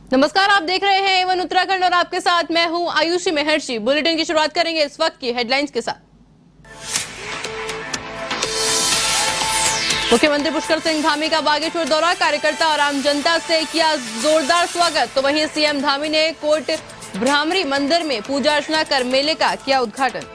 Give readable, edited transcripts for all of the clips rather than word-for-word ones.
नमस्कार, आप देख रहे हैं एवन उत्तराखंड और आपके साथ मैं हूं आयुषी महर्षि। बुलेटिन की शुरुआत करेंगे इस वक्त की हेडलाइंस के साथ। मुख्यमंत्री पुष्कर सिंह धामी का बागेश्वर दौरा, कार्यकर्ता और आम जनता से किया जोरदार स्वागत। तो वहीं सीएम धामी ने कोट भ्रामरी मंदिर में पूजा अर्चना कर मेले का किया उद्घाटन।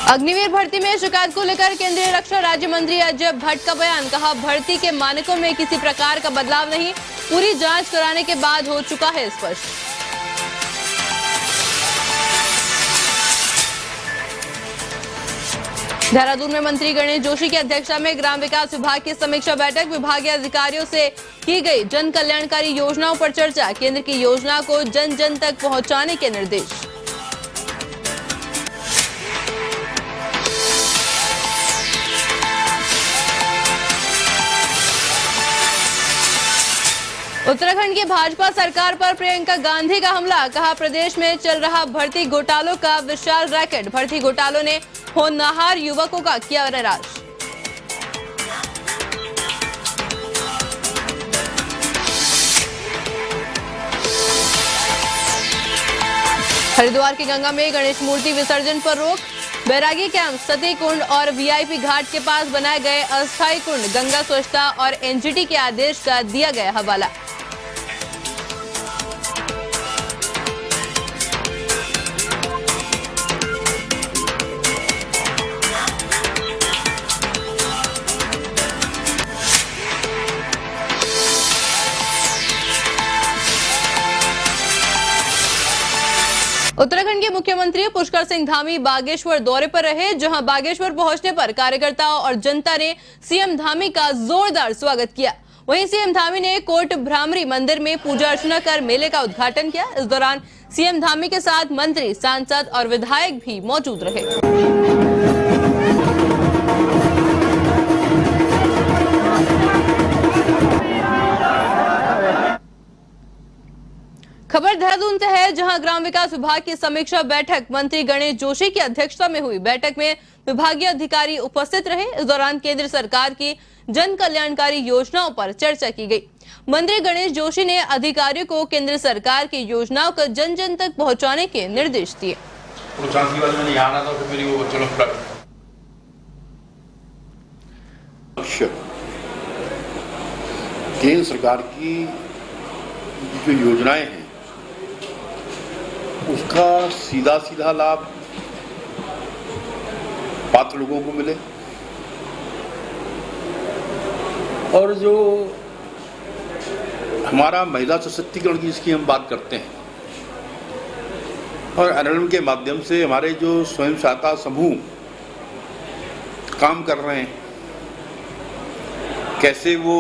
अग्निवीर भर्ती में शिकायत को लेकर केंद्रीय रक्षा राज्य मंत्री अजय भट्ट का बयान, कहा भर्ती के मानकों में किसी प्रकार का बदलाव नहीं, पूरी जांच कराने के बाद हो चुका है स्पष्ट। देहरादून में मंत्री गणेश जोशी की अध्यक्षता में ग्राम विकास विभाग की समीक्षा बैठक, विभागीय अधिकारियों से की गई जन कल्याणकारी योजनाओं पर चर्चा, केंद्र की योजना को जन जन तक पहुंचाने के निर्देश। उत्तराखंड की भाजपा सरकार पर प्रियंका गांधी का हमला, कहा प्रदेश में चल रहा भर्ती घोटालों का विशाल रैकेट, भर्ती घोटालों ने होनहार युवकों का किया निराश। हरिद्वार की गंगा में गणेश मूर्ति विसर्जन पर रोक, बैरागी कैंप, सती कुंड और वीआईपी घाट के पास बनाए गए अस्थायी कुंड, गंगा स्वच्छता और एनजीटी के आदेश का दिया गया हवाला। उत्तराखंड के मुख्यमंत्री पुष्कर सिंह धामी बागेश्वर दौरे पर रहे, जहां बागेश्वर पहुंचने पर कार्यकर्ताओं और जनता ने सीएम धामी का जोरदार स्वागत किया। वहीं सीएम धामी ने कोट भ्रामरी मंदिर में पूजा अर्चना कर मेले का उद्घाटन किया। इस दौरान सीएम धामी के साथ मंत्री, सांसद और विधायक भी मौजूद रहे। खबर देहरादून से है, जहां ग्राम विकास विभाग की समीक्षा बैठक मंत्री गणेश जोशी की अध्यक्षता में हुई। बैठक में विभागीय अधिकारी उपस्थित रहे। इस दौरान केंद्र सरकार की जन कल्याणकारी योजनाओं पर चर्चा की गई। मंत्री गणेश जोशी ने अधिकारियों को केंद्र सरकार की योजनाओं को जन जन तक पहुंचाने के निर्देश दिए। केंद्र सरकार की जो योजनाएं हैं उसका सीधा सीधा लाभ पात्र लोगों को मिले, और जो हमारा महिला सशक्तिकरण की जिसकी हम बात करते हैं, और एनएलएम के माध्यम से हमारे जो स्वयं सहायता समूह काम कर रहे हैं, कैसे वो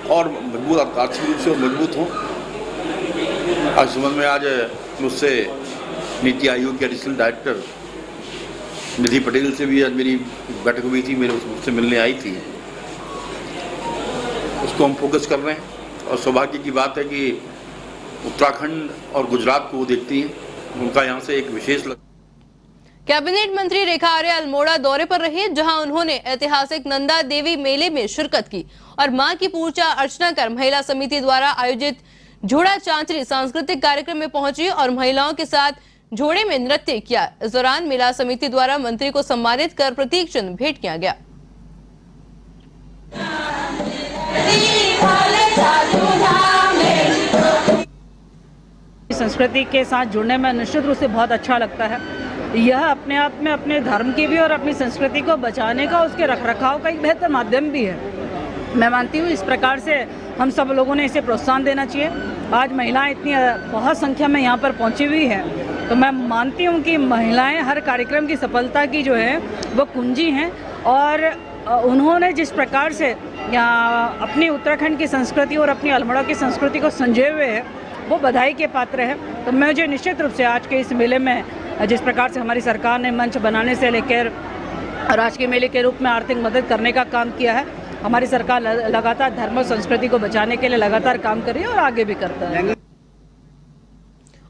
और मजबूत, आर्थिक रूप से मजबूत हों। आज संबंध में आज मुझसे नीति आयोग के एडिशनल डायरेक्टर निधि पटेल से भी आज मेरी बैठक हुई थी, मेरे उससे मिलने आई थी। उसको हम फोकस कर रहे हैं, और सौभाग्य की बात है कि उत्तराखंड और गुजरात को वो देखती हैं, उनका यहाँ से एक विशेष कैबिनेट मंत्री रेखा आर्य अल्मोड़ा दौरे पर रही, जहां उन्होंने ऐतिहासिक नंदा देवी मेले में शिरकत की और मां की पूजा अर्चना कर महिला समिति द्वारा आयोजित झोड़ा चांचरी सांस्कृतिक कार्यक्रम में पहुंची और महिलाओं के साथ झोड़े में नृत्य किया। इस दौरान महिला समिति द्वारा मंत्री को सम्मानित कर प्रतीक चिन्ह भेंट किया गया। संस्कृति के साथ जुड़ने में निश्चित रूप से बहुत अच्छा लगता है। यह अपने आप में अपने धर्म की भी और अपनी संस्कृति को बचाने का, उसके रखरखाव का एक बेहतर माध्यम भी है। मैं मानती हूँ इस प्रकार से हम सब लोगों ने इसे प्रोत्साहन देना चाहिए। आज महिलाएं इतनी बहुत संख्या में यहाँ पर पहुँची हुई हैं, तो मैं मानती हूँ कि महिलाएं हर कार्यक्रम की सफलता की जो है वो कुंजी हैं, और उन्होंने जिस प्रकार से यहाँ अपनी उत्तराखंड की संस्कृति और अपनी अल्मोड़ा की संस्कृति को संजोए हुए है, वो बधाई के पात्र है। तो मुझे निश्चित रूप से आज के इस मेले में जिस प्रकार से हमारी सरकार ने मंच बनाने से लेकर राजकीय मेले के रूप में आर्थिक मदद करने का काम किया है, हमारी सरकार लगातार धर्म और संस्कृति को बचाने के लिए लगातार काम कर रही है और आगे भी करता है।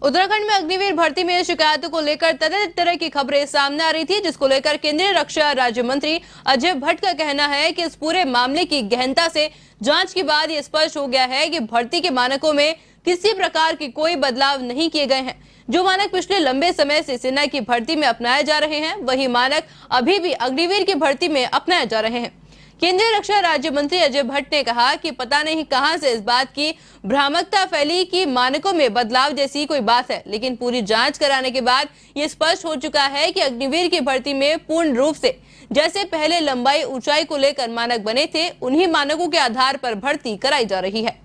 उत्तराखंड में अग्निवीर भर्ती में शिकायतों को लेकर तरह तरह की खबरें सामने आ रही थी, जिसको लेकर केंद्रीय रक्षा राज्य मंत्री अजय भट्ट का कहना है कि इस पूरे मामले की गहनता से जांच के बाद ये स्पष्ट हो गया है कि भर्ती के मानकों में किसी प्रकार के कोई बदलाव नहीं किए गए हैं। जो मानक पिछले लंबे समय से सेना की भर्ती में अपनाए जा रहे हैं, वही मानक अभी भी अग्निवीर की भर्ती में अपनाए जा रहे हैं। केंद्रीय रक्षा राज्य मंत्री अजय भट्ट ने कहा कि पता नहीं कहां से इस बात की भ्रामकता फैली कि मानकों में बदलाव जैसी कोई बात है, लेकिन पूरी जांच कराने के बाद ये स्पष्ट हो चुका है कि अग्निवीर की भर्ती में पूर्ण रूप से जैसे पहले लंबाई ऊंचाई को लेकर मानक बने थे, उन्हीं मानकों के आधार पर भर्ती कराई जा रही है।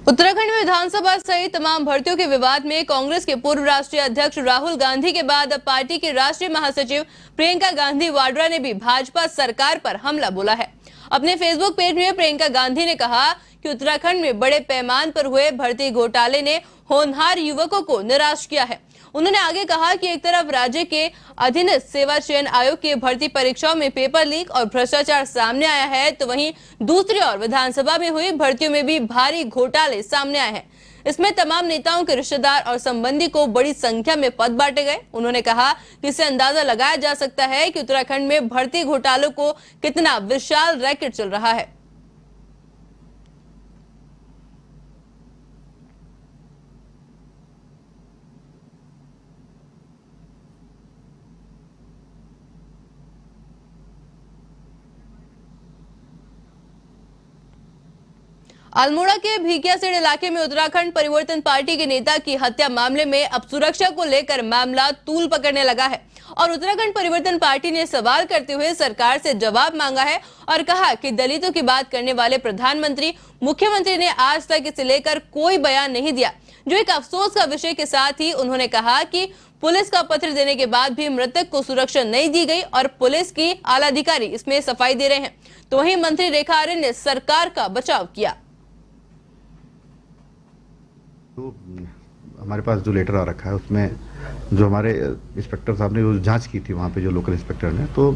उत्तराखंड में विधानसभा सहित तमाम भर्तियों के विवाद में कांग्रेस के पूर्व राष्ट्रीय अध्यक्ष राहुल गांधी के बाद अब पार्टी की राष्ट्रीय महासचिव प्रियंका गांधी वाड्रा ने भी भाजपा सरकार पर हमला बोला है। अपने फेसबुक पेज में प्रियंका गांधी ने कहा कि उत्तराखंड में बड़े पैमाने पर हुए भर्ती घोटाले ने होनहार युवकों को निराश किया है। उन्होंने आगे कहा कि एक तरफ राज्य के अधीनस्थ सेवा चयन आयोग की भर्ती परीक्षाओं में पेपर लीक और भ्रष्टाचार सामने आया है, तो वहीं दूसरी ओर विधानसभा में हुई भर्तियों में भी भारी घोटाले सामने आए हैं। इसमें तमाम नेताओं के रिश्तेदार और संबंधी को बड़ी संख्या में पद बांटे गए। उन्होंने कहा कि इससे अंदाजा लगाया जा सकता है कि उत्तराखंड में भर्ती घोटालों को कितना विशाल रैकेट चल रहा है। अल्मोड़ा के भीकियासेड़ इलाके में उत्तराखंड परिवर्तन पार्टी के नेता की हत्या मामले में अब सुरक्षा को लेकर मामला तूल पकड़ने लगा है और उत्तराखंड परिवर्तन पार्टी ने सवाल करते हुए सरकार से जवाब मांगा है और कहा कि दलितों की बात करने वाले प्रधानमंत्री मुख्यमंत्री ने आज तक इसे लेकर कोई बयान नहीं दिया, जो एक अफसोस का विषय के साथ ही उन्होंने कहा कि पुलिस का पत्र देने के बाद भी मृतक को सुरक्षा नहीं दी गई और पुलिस की आला अधिकारी इसमें सफाई दे रहे हैं। तो वहीं मंत्री रेखा आर्य ने सरकार का बचाव किया। तो हमारे पास जो लेटर आ रखा है उसमें जो हमारे इंस्पेक्टर साहब ने जो जांच की थी वहाँ पे जो लोकल इंस्पेक्टर ने, तो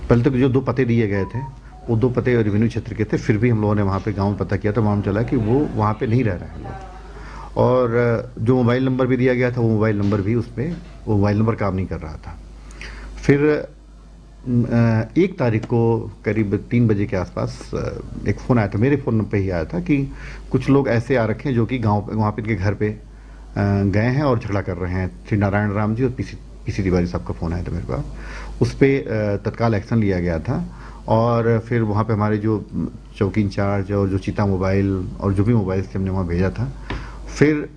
पहले तक जो 2 पते दिए गए थे वो 2 पते रेवेन्यू क्षेत्र के थे। फिर भी हम लोगों ने वहाँ पे गांव में पता किया तो मालूम चला कि वो वहाँ पे नहीं रह रहे हैं लोग, और जो मोबाइल नंबर भी दिया गया था वो मोबाइल नंबर भी उसमें वो मोबाइल नंबर काम नहीं कर रहा था। फिर 1 तारीख को करीब 3 बजे के आसपास एक फ़ोन आया था, मेरे फ़ोन पे ही आया था कि कुछ लोग ऐसे आ रखे हैं जो कि वहाँ पे इनके घर पे गए हैं और झगड़ा कर रहे हैं। श्री नारायण राम जी और पीसी तिवारी साहब का फ़ोन आया था मेरे पास। उस पर तत्काल एक्शन लिया गया था और फिर वहाँ पे हमारे जो चौकी इंचार्ज और जो चीता मोबाइल और जो भी मोबाइल थे हमने वहाँ भेजा था। फिर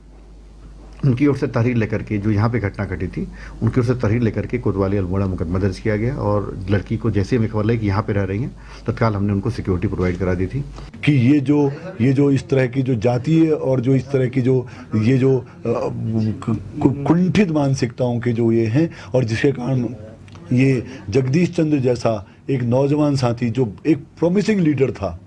उनकी ओर से तहरीर लेकर के, जो यहाँ पे घटना घटी थी उनकी ओर से तहरीर लेकर के कोतवाली अल्मोड़ा मुकदमा दर्ज किया गया और लड़की को जैसे हमें खबर लगी कि यहाँ पे रह रही हैं, तत्काल हमने उनको सिक्योरिटी प्रोवाइड करा दी थी। कि ये जो इस तरह की जो जातीय और जो इस तरह की जो कुंठित मानसिकताओं के जो ये हैं और जिसके कारण ये जगदीश चंद्र जैसा एक नौजवान साथी जो एक प्रॉमिसिंग लीडर था,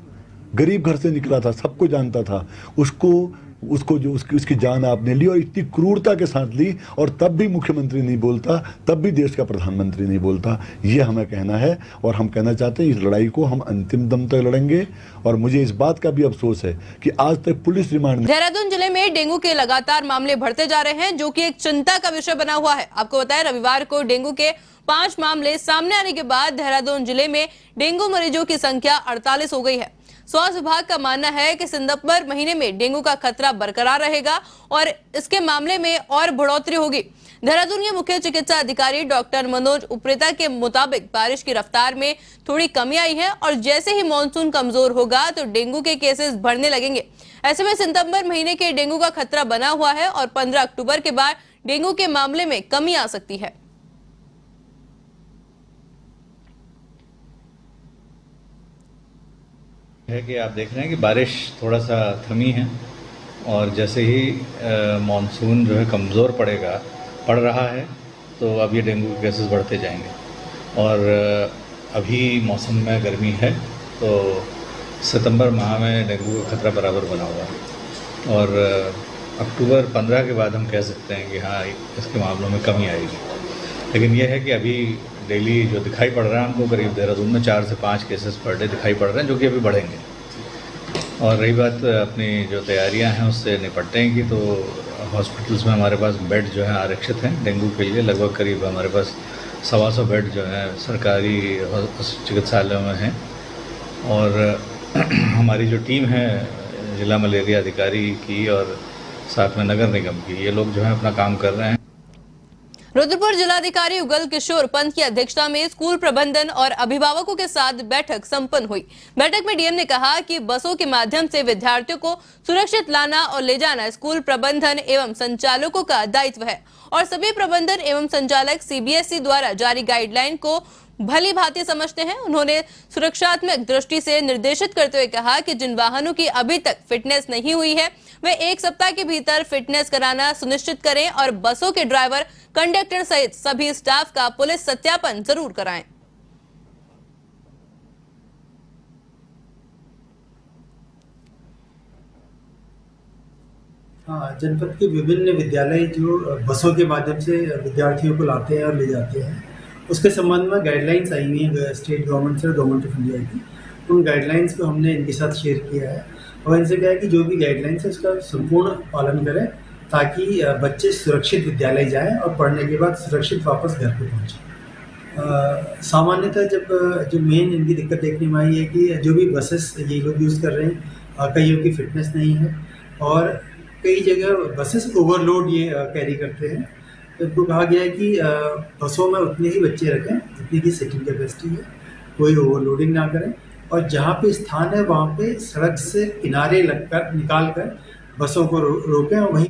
गरीब घर से निकला था, सबको जानता था, उसको जो उसकी जान आपने ली और इतनी क्रूरता के साथ ली, और तब भी मुख्यमंत्री नहीं बोलता, तब भी देश का प्रधानमंत्री नहीं बोलता। ये हमें कहना है और हम कहना चाहते हैं इस लड़ाई को हम अंतिम दम तक लड़ेंगे। और मुझे इस बात का भी अफसोस है कि आज तक पुलिस रिमांड। देहरादून जिले में डेंगू के लगातार मामले बढ़ते जा रहे हैं, जो कि एक चिंता का विषय बना हुआ है। आपको बताएं, रविवार को डेंगू के 5 मामले सामने आने के बाद देहरादून जिले में डेंगू मरीजों की संख्या 48 हो गई है। स्वास्थ्य विभाग का मानना है कि सितंबर महीने में डेंगू का खतरा बरकरार रहेगा और इसके मामले में और बढ़ोतरी होगी। देहरादून के मुख्य चिकित्सा अधिकारी डॉक्टर मनोज उप्रेता के मुताबिक बारिश की रफ्तार में थोड़ी कमी आई है और जैसे ही मानसून कमजोर होगा तो डेंगू के केसेस बढ़ने लगेंगे। ऐसे में सितंबर महीने के डेंगू का खतरा बना हुआ है और 15 अक्टूबर के बाद डेंगू के मामले में कमी आ सकती है। कि आप देख रहे हैं कि बारिश थोड़ा सा थमी है और जैसे ही मानसून जो है कमज़ोर पड़ रहा है तो अब ये डेंगू के केसेस बढ़ते जाएंगे। और अभी मौसम में गर्मी है तो सितंबर माह में डेंगू का खतरा बराबर बना हुआ है और अक्टूबर 15 के बाद हम कह सकते हैं कि हाँ इसके मामलों में कमी आएगी। लेकिन यह है कि अभी डेली जो दिखाई पड़ रहा है हमको करीब देहरादून में 4 से 5 केसेस पर डे दिखाई पड़ रहे हैं, जो कि अभी बढ़ेंगे। और रही बात अपनी जो तैयारियां हैं उससे निपटने की, तो हॉस्पिटल्स में हमारे पास बेड जो है आरक्षित हैं डेंगू के लिए। लगभग करीब हमारे पास 125 बेड जो है सरकारी चिकित्सालयों में हैं। और हमारी जो टीम है जिला मलेरिया अधिकारी की और साथ में नगर निगम की, ये लोग जो है अपना काम कर रहे हैं। रुद्रपुर जिलाधिकारी युगल किशोर पंत की अध्यक्षता में स्कूल प्रबंधन और अभिभावकों के साथ बैठक संपन्न हुई। बैठक में डीएम ने कहा कि बसों के माध्यम से विद्यार्थियों को सुरक्षित लाना और ले जाना स्कूल प्रबंधन एवं संचालकों का दायित्व है और सभी प्रबंधन एवं संचालक सीबीएसई द्वारा जारी गाइडलाइन को भली भांति समझते हैं। उन्होंने सुरक्षात्मक दृष्टि से निर्देशित करते हुए कहा कि जिन वाहनों की अभी तक फिटनेस नहीं हुई है वे 1 सप्ताह के भीतर फिटनेस कराना सुनिश्चित करें और बसों के ड्राइवर, कंडक्टर सहित सभी स्टाफ का पुलिस सत्यापन जरूर कराएं। हाँ, जनपद के विभिन्न विद्यालय जो बसों के माध्यम से विद्यार्थियों को लाते हैं और ले जाते हैं, उसके संबंध में गाइडलाइंस आई हुई हैं स्टेट गवर्नमेंट से, गवर्नमेंट ऑफ इंडिया की। उन गाइडलाइंस को हमने इनके साथ शेयर किया है और इनसे कहा है कि जो भी गाइडलाइंस है उसका संपूर्ण पालन करें ताकि बच्चे सुरक्षित विद्यालय जाएं और पढ़ने के बाद सुरक्षित वापस घर पे पहुँचें। सामान्यतः जब जो मेन इनकी दिक्कत देखने में आई है कि जो भी बसेस ये लोग यूज़ कर रहे हैं कईयों की फिटनेस नहीं है और कई जगह बसेस ओवरलोड ये कैरी करते हैं। तो इनको कहा गया है कि बसों में उतने ही बच्चे रखें जितनी की सीटिंग कैपेसिटी है, कोई ओवरलोडिंग ना करें और जहाँ पे स्थान है वहाँ पे सड़क से किनारे लगकर निकाल कर बसों को रोकें। और वहीं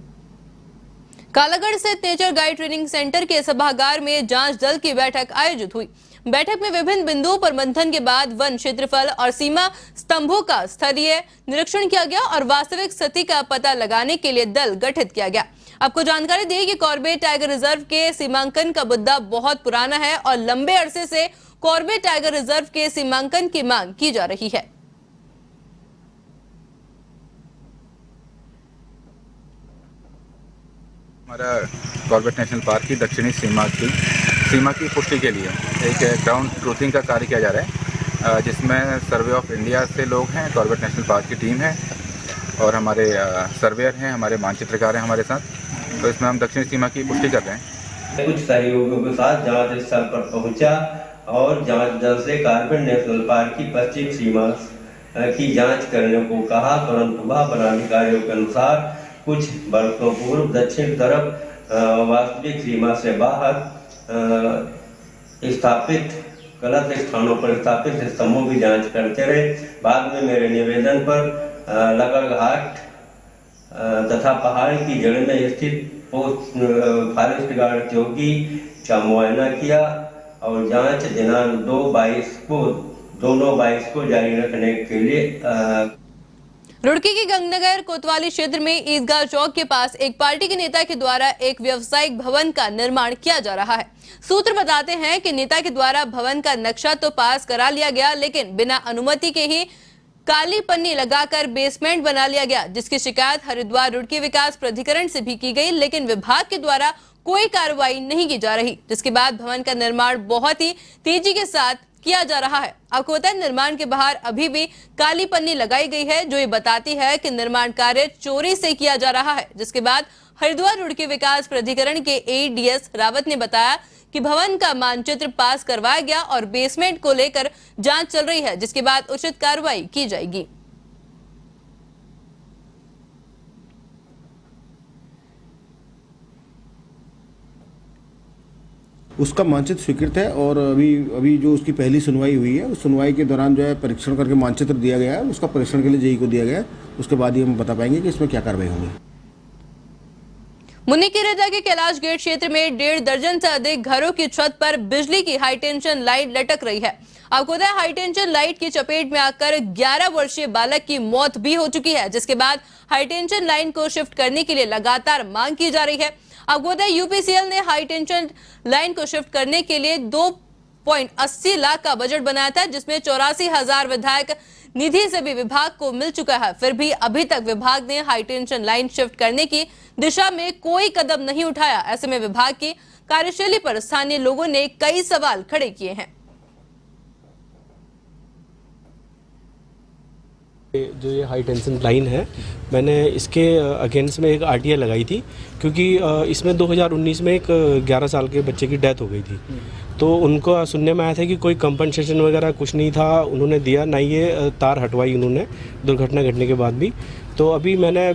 कालागढ़ स्थित नेचर गाइड ट्रेनिंग सेंटर के सभागार में जांच दल की बैठक आयोजित हुई। बैठक में विभिन्न बिंदुओं पर मंथन के बाद वन क्षेत्रफल और सीमा स्तंभों का स्थलीय निरीक्षण किया गया और वास्तविक स्थिति का पता लगाने के लिए दल गठित किया गया। आपको जानकारी दी कि कॉर्बेट टाइगर रिजर्व के सीमांकन का मुद्दा बहुत पुराना है और लंबे अरसे से कॉर्बेट टाइगर रिजर्व के सीमांकन की मांग की जा रही है। हमारा कॉर्बेट नेशनल पार्क की दक्षिणी सीमा की पुष्टि के लिए एक ग्राउंड ट्रूथिंग का कार्य किया जा रहा है, जिसमें सर्वे ऑफ इंडिया से लोग हैं, कॉर्बेट नेशनल पार्क की टीम है और हमारे सर्वेयर हैं, हमारे मानचित्रकार हैं हमारे साथ। तो इसमें हम दक्षिणी सीमा की पुष्टि कर रहे हैं। कुछ सहयोगियों के साथ जांच स्थल पर पहुंचा और जांच दल से कॉर्बेट नेशनल पार्क की पश्चिम सीमा की जांच करने को कहा, परंतु वह वनाधिकारियों के अनुसार कुछ वर्षों पूर्व दक्षिण तरफ वास्तविक सीमा से बाहर स्थापित गलत स्थानों पर स्थापित स्तंभों की जांच करते रहे। बाद में मेरे निवेदन पर लकड़घाट तथा पहाड़ की जड़ में स्थित फॉरेस्ट गार्ड चौकी का मुआयना किया और जांच दिनांक 2/22 को जारी रखने के लिए रुड़की के गंगनगर कोतवाली क्षेत्र में ईदगाह चौक के पास एक पार्टी के नेता के द्वारा एक व्यावसायिक भवन का निर्माण किया जा रहा है। सूत्र बताते हैं कि नेता के द्वारा भवन का नक्शा तो पास करा लिया गया, लेकिन बिना अनुमति के ही काली पन्नी लगाकर बेसमेंट बना लिया गया, जिसकी शिकायत हरिद्वार रुड़की विकास प्राधिकरण से भी की गई, लेकिन विभाग के द्वारा कोई कार्रवाई नहीं की जा रही, जिसके बाद भवन का निर्माण बहुत ही तेजी के साथ किया जा रहा है। आपको बता दें, निर्माण के बाहर अभी भी काली पन्नी लगाई गई है, जो ये बताती है कि निर्माण कार्य चोरी से किया जा रहा है। जिसके बाद हरिद्वार रुड़की विकास प्राधिकरण के एडीएस रावत ने बताया कि भवन का मानचित्र पास करवाया गया और बेसमेंट को लेकर जांच चल रही है, जिसके बाद उचित कार्रवाई की जाएगी। उसका मानचित्र स्वीकृत है और अभी जो उसकी पहली सुनवाई हुई है, उस सुनवाई के दौरान जो है परीक्षण करके मानचित्र दिया गया है, उसका परीक्षण के लिए जेई को दिया गया है। उसके बाद ही हम बता पाएंगे कि इसमें क्या कार्रवाई होगी। मुनिकीरेता के कैलाश गेट क्षेत्र में 1.5 दर्जन से अधिक घरों की छत पर बिजली की हाईटेंशन लाइट लटक रही है। आपको बता दें, हाईटेंशन लाइट की चपेट में आकर 11 वर्षीय बालक की मौत भी हो चुकी है, जिसके बाद हाईटेंशन लाइन को शिफ्ट करने के लिए लगातार मांग की जा रही है। आपको बता दें, यूपीसीएल ने हाईटेंशन लाइन को शिफ्ट करने के लिए 2 1.80 लाख का बजट बनाया था, जिसमें 84,000 विधायक निधि से भी विभाग को मिल चुका है। फिर भी अभी तक विभाग ने हाई टेंशन लाइन शिफ्ट करने की दिशा में कोई कदम नहीं उठाया। ऐसे में विभाग की कार्यशैली पर स्थानीय लोगों ने कई सवाल खड़े किए हैं। जो ये हाई टेंशन लाइन है, मैंने इसके अगेंस्ट में एक आरटीआई लगाई थी, क्योंकि इसमें 2019 में एक 11 साल के बच्चे की डेथ हो गई थी। तो उनको सुनने में आया था कि कोई कंपनसेशन वगैरह कुछ नहीं था, उन्होंने दिया ना, ये तार हटवाई उन्होंने दुर्घटना घटने के बाद भी। तो अभी मैंने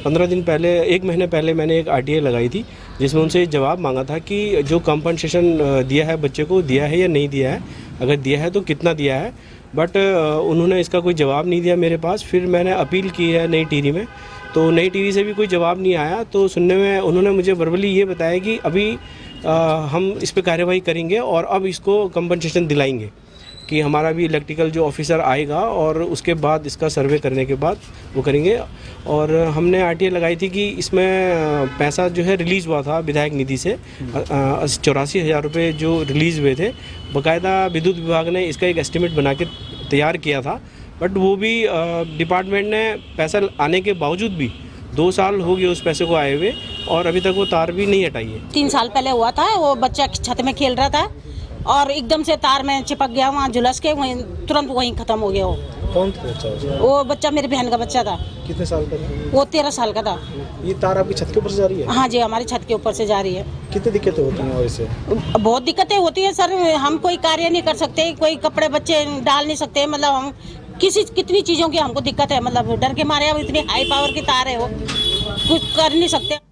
15 दिन पहले, 1 महीने पहले मैंने एक आरटीआई लगाई थी, जिसमें उनसे जवाब मांगा था कि जो कंपनसेशन दिया है बच्चे को, दिया है या नहीं दिया है, अगर दिया है तो कितना दिया है। बट उन्होंने इसका कोई जवाब नहीं दिया मेरे पास। फिर मैंने अपील की है नई टीवी में, तो नई टीवी से भी कोई जवाब नहीं आया। तो सुनने में उन्होंने मुझे वर्बली ये बताया कि अभी हम इस पे कार्रवाई करेंगे और अब इसको कंपनसेशन दिलाएंगे, कि हमारा भी इलेक्ट्रिकल जो ऑफिसर आएगा और उसके बाद इसका सर्वे करने के बाद वो करेंगे। और हमने आरटीआई लगाई थी कि इसमें पैसा जो है रिलीज़ हुआ था विधायक निधि से, 84,000 रुपये जो रिलीज़ हुए थे। बाकायदा विद्युत विभाग ने इसका एक एस्टिमेट बना के तैयार किया था, बट वो भी डिपार्टमेंट ने पैसा आने के बावजूद भी 2 साल हो गए उस पैसे को आए हुए, और अभी तक वो तार भी नहीं हटाई है। 3 साल पहले हुआ था, वो बच्चा छत में खेल रहा था और एकदम से तार में चिपक गया, वहाँ झुलस के वहीं तुरंत वहीं खत्म हो गया। वो कौन था बच्चा? वो बच्चा मेरी बहन का बच्चा था। कितने साल का था? वो 13 साल का था। ये तार आपकी छत के ऊपर से जा रही है? हाँ जी, हमारी छत के ऊपर से जा रही है। कितनी दिक्कतें होती हैं और इससे? बहुत दिक्कतें होती है सर, हम कोई कार्य नहीं कर सकते, कोई कपड़े बच्चे डाल नहीं सकते, मतलब हम कितनी चीज़ों की हमको दिक्कत है, मतलब डर के मारे अब इतनी हाई पावर की तार है, वो कुछ कर नहीं सकते।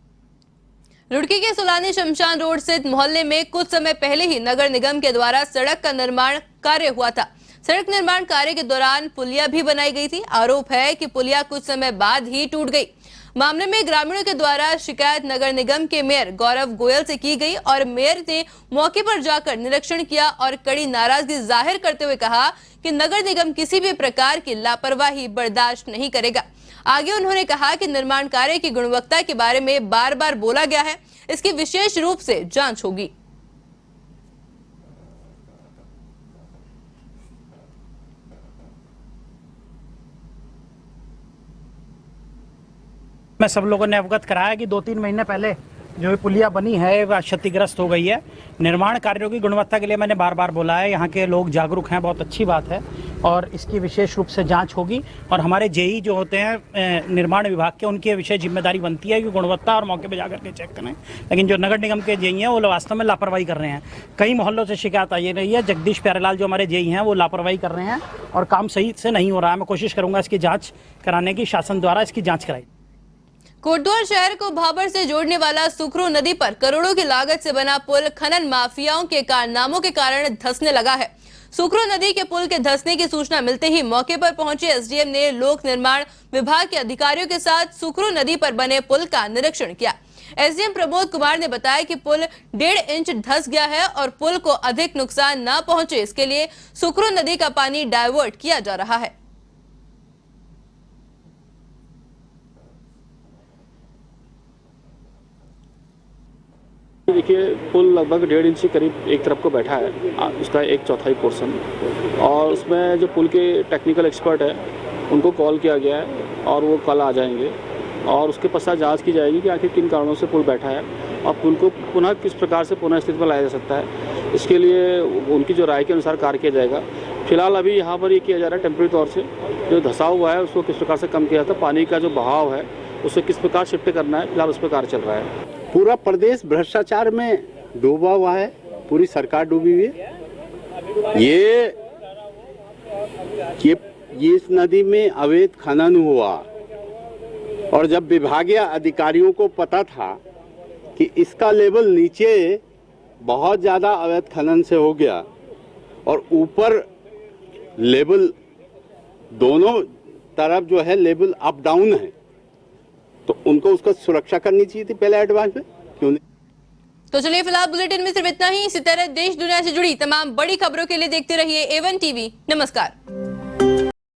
रुड़की के सुलानी शमशान रोड स्थित मोहल्ले में कुछ समय पहले ही नगर निगम के द्वारा सड़क का निर्माण कार्य हुआ था। सड़क निर्माण कार्य के दौरान पुलिया भी बनाई गई थी। आरोप है कि पुलिया कुछ समय बाद ही टूट गई। मामले में ग्रामीणों के द्वारा शिकायत नगर निगम के मेयर गौरव गोयल से की गई और मेयर ने मौके पर जाकर निरीक्षण किया और कड़ी नाराजगी जाहिर करते हुए कहा कि नगर निगम किसी भी प्रकार की लापरवाही बर्दाश्त नहीं करेगा। आगे उन्होंने कहा कि निर्माण कार्य की गुणवत्ता के बारे में बार बार बोला गया है, इसकी विशेष रूप से जांच होगी। मैं सब लोगों ने अवगत कराया कि 2-3 महीने पहले जो पुलिया बनी है वह क्षतिग्रस्त हो गई है। निर्माण कार्यों की गुणवत्ता के लिए मैंने बार बार बोला है, यहाँ के लोग जागरूक हैं, बहुत अच्छी बात है, और इसकी विशेष रूप से जांच होगी। और हमारे जेई जो होते हैं निर्माण विभाग के, उनकी विशेष जिम्मेदारी बनती है कि गुणवत्ता और मौके पर जाकर के चेक करें। लेकिन जो नगर निगम के जेई हैं वो वास्तव में लापरवाही कर रहे हैं। कई मोहल्लों से शिकायत आई रही है, जगदीश प्यारेलाल जो हमारे जेई हैं वो लापरवाही कर रहे हैं और काम सही से नहीं हो रहा है। मैं कोशिश करूँगा इसकी जाँच कराने की, शासन द्वारा इसकी जाँच कराई। कोटद्वार शहर को भाबर से जोड़ने वाला सुखरू नदी पर करोड़ों की लागत से बना पुल खनन माफियाओं के कारनामों के कारण धंसने लगा है। सुखरू नदी के पुल के धंसने की सूचना मिलते ही मौके पर पहुंचे एसडीएम ने लोक निर्माण विभाग के अधिकारियों के साथ सुखरू नदी पर बने पुल का निरीक्षण किया। एसडीएम प्रमोद कुमार ने बताया कि पुल 1.5 इंच धंस गया है और पुल को अधिक नुकसान न पहुंचे, इसके लिए सुखरू नदी का पानी डायवर्ट किया जा रहा है। देखिए, पुल लगभग 1.5 इंच के करीब एक तरफ को बैठा है, उसका 1/4 पोर्शन, और उसमें जो पुल के टेक्निकल एक्सपर्ट है उनको कॉल किया गया है और वो कल आ जाएंगे और उसके पश्चात जांच की जाएगी कि आखिर किन कारणों से पुल बैठा है और पुल को पुनः किस प्रकार से पुनः स्थिति में लाया जा सकता है। इसके लिए उनकी जो राय के अनुसार कार्य किया जाएगा। फिलहाल अभी यहाँ पर ये किया जा रहा है टेम्परेरी तौर से जो धंसा हुआ है उसको किस प्रकार से कम किया जाता है, पानी का जो बहाव है उसे किस प्रकार शिफ्ट करना है, फिलहाल उस पर कार्य चल रहा है। पूरा प्रदेश भ्रष्टाचार में डूबा हुआ है, पूरी सरकार डूबी हुई है। ये इस नदी में अवैध खनन हुआ और जब विभागीय अधिकारियों को पता था कि इसका लेवल नीचे बहुत ज़्यादा अवैध खनन से हो गया और ऊपर लेवल दोनों तरफ जो है लेवल अप डाउन है, तो उनको उसका सुरक्षा करनी चाहिए थी पहले एडवांस में, क्यों नहीं? तो चलिए फिलहाल बुलेटिन में सिर्फ इतना ही। इसी तरह देश दुनिया से जुड़ी तमाम बड़ी खबरों के लिए देखते रहिए A1 टीवी। नमस्कार।